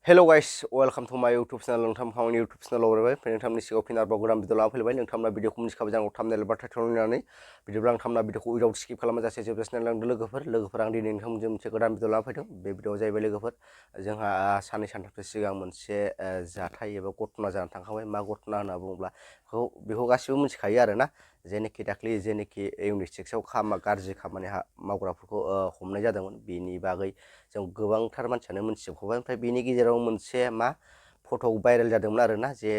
Hello guys, welcome to my YouTube channel. नोंथां आंनि YouTube channel आव फैबाय नोंथांनि सिगाङाव फिन आरोबाव गोदान भिडिअ लाना फैबाय नोंथांमोना भिडिअखौ मिथिखाबाय जानांगौ थाम्बनेल बा टाइटेल नुनानै बिदिब्ला नोंथांमोना भिडिअखौ उइदाउट स्किप खालामाजासे जोबजासिम नायलांदो लोगोफोर आं दिनै नोंथांमोनजों मोनसे गोदान भिडिअ लाना फैदों बे भिडिअआ जाहैबाय लोगोफोर जोंहा साननै सानथामसो सिगां मोनसे जाथाय एबा घटना जानानै थांखांबाय मा घटना होनना बुङोब्ला बेखौ गासिबो मिथिखायो आरोना जेनेखि दाख्लै जेनेखि इउनिट 6 आव गाज्रि खामानि मावग्राफोरखौ हमनाय जादोंमोन बेनि बागै जों गोबांथार मानसियानो मिथिजोबखाबाय ओमफ्राय बेनि गेजेराव मोनसे मा फट' भाइरेल जादोंमोन आरोना जे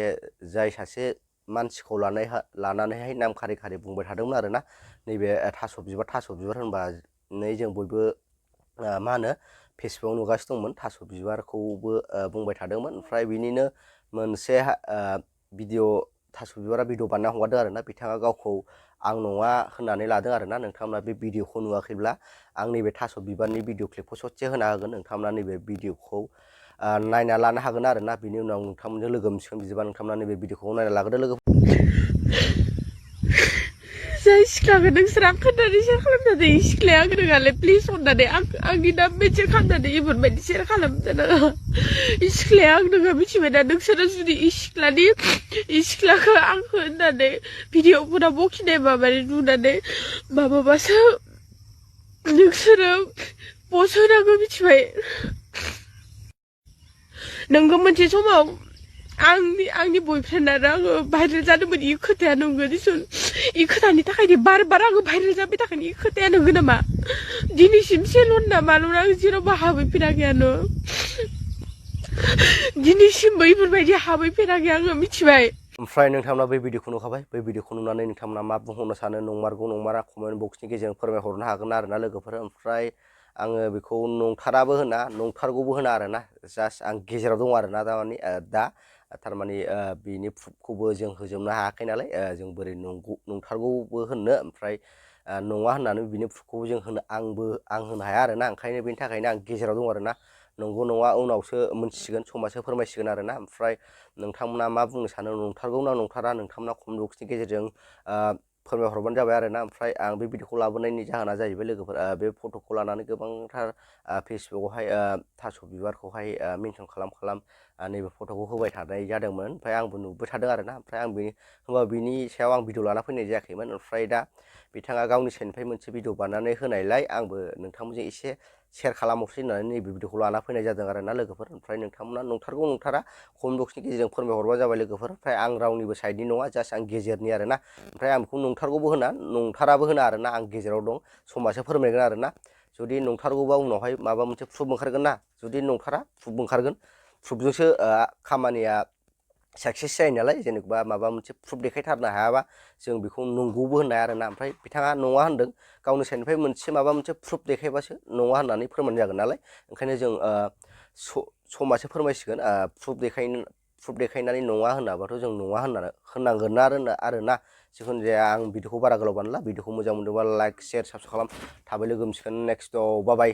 जाय सासे मानसिखौ लानानैहाय नाम खारि खारि बुंबाय थादोंमोन आरोना नैबे थास' बिबार होनबा नै जों बयबो मा होनो फेसबुकाव नुगासिनो दंमोन थास' बिबारखौबो बुंबाय थादोंमोन ओमफ्राय बिनिनो मोनसे भिडिअ थास' बिबारा भिडिअ बानायना हगारदों आरोना बिथाङा गावखौ आं नङा होननानै लादों आरोना नोंथांमोना बे भिडिअखौ नुवाखैब्ला आं नैबे थास' बिबारनि भिडिअ क्लिपखौ ससे होना होगोन नोंथांमोना नैबे भिडिअखौ नायना लानो हागोन आरोना बिनि उनाव नोंथांमोनजों लोगो मोनसिगोन बिदिबा नोंथांमोना नैबे भिडिअखौ नायना लाग्रोदो लोगो जाय सिख्लाखौ नोंसोर आं खोन्थानो सेयार खालामनानै सिख्लाया आं रोङालै प्लिज अननानै आंनि नाम मेनसन खालामनानै इफोरबायदि सेयार खालामदो नोङो सिख्लाया आं नोङो मिथिबायना नोंसोरो जुदि सिख्लाखौ आंखौ होननानै भिडिअफोराव बखिनाय माबानि नुनानै माबाबासो नोंसोरो पस्ट होनांगौ मिथिबाय नोंगौ मोनसे समाव आंनि बयफ्रेन्ड आरो आङो भाइरेल जादोंमोन इ खोथाया नंगौ दिसुन इ खोथानि थाखायनो बार आङो भाइरेल जाबाय थाखायनो इ खोथाया नंगौ नामा दिनैसिम सेलन नामाल' आं जेरावबो हाबैफेराखैयानो दिनैसिमबो इफोरबायदि हाबैफेराखै आङो मिथिबाय ओमफ्राय नोंथांमोना बै भिडिअखौ नुखाबाय बै भिडिअखौ नुनानै नोंथांमोना मा बुंहरनो सानो नंमारगौ नंमारा कमेन्ट बक्सनि गेजेरजों फोरमायहरनो हागोन आरोना लोगोफोर ओमफ्राय आङो बेखौ नंथाराबो होना नंथारगौबो होना आरोना जास्ट आं गेजेराव दं आरोना थारमाने बिनि प्रुफखौबो जों होजोबनो हायाखै नालाय जों बोरै नंथारगौबो होननो ओमफ्राय नङा होननानै बिनि प्रुफखौबो जों आं होनो हाया आरोना ओंखायनो बेनि थाखायनो आं गेजेराव दं आरोना नंगौ नङा उनावसो मोनथिसिगोन समासो फोरमायसिगोन आरोना ओमफ्राय नोंथांमोना मा बुंनो सानो नंथारगौ ना नंथारा नोंथांमोना कमेन्ट बक्सनि गेजेरजों फोरमायहरबानो जाबाय आरोना ओमफ्राय आं बे भिडिअखौ लाबोनायनि जाहोना जाहैबाय लोगोफोर बे फट'खौ लानानै गोबांथार फेसबुकआवहाय थास' बिबारखौहाय मेनसन खालाम नैबे फट'खौ होबाय थानाय जादोंमोन ओमफ्राय आंबो नुबाय थादों आरोना ओमफ्राय आं बिनि सायाव आं भिडिअ लाना फैनाय जायाखैमोन ओमफ्राय दा बिथाङा गावनि साइडनिफ्राय मोनसे भिडिअ बानायनानै होनायलाय आंबो नोंथांमोनजों एसे शेयार खालामहरसै होननानै नैबे भिडिअखौ लाना फैनाय जादों आरोना लोगोफोर ओमफ्राय नोंथांमोना नंथारगौ नंथारा कमेन्ट बक्सनि गेजेरजों फोरमायहरबानो जाबाय लोगोफोर ओमफ्राय आं रावनिबो साइडनि नङा जास्ट आं गेजेरनि आरोना ओमफ्राय आं बेखौ नंथारगौबो होना नंथाराबो होना आरोना आं गेजेराव दं समासो फोरमायगोन आरोना जुदि नंथारगौबा उनावहाय माबा मोनसे प्रुफ ओंखारगोन ना जुदि नंथारा प्रुफ ओंखारगोन प्रुफजोंसो खामानिया साक्सेस जायो नालाय जेनेबा माबा मोनसे प्रुफ देखायथारनो हायाबा जों बेखौ नंगौबो होनो हाया आरोना ओमफ्राय बिथाङा नङा होनदों गावनि साइडनिफ्राय माबा मोनसे प्रुफ देखायबासो नङा होननानै फोरमान जागोन नालाय ओंखायनो जों समासो फोरमायसिगोन प्रुफ देखायनानै नङा होनाबाथ' जों नङा होननांगोन आरोना जिखुनु जाया आं भिडिअखौ बारा गोलाव बानायला भिडिअखौ मोजां मोनदोंबा लाइक शेयार साबसक्राइब खालाम थाबै लोगो मोनसिगोन नेक्स्टआव बाय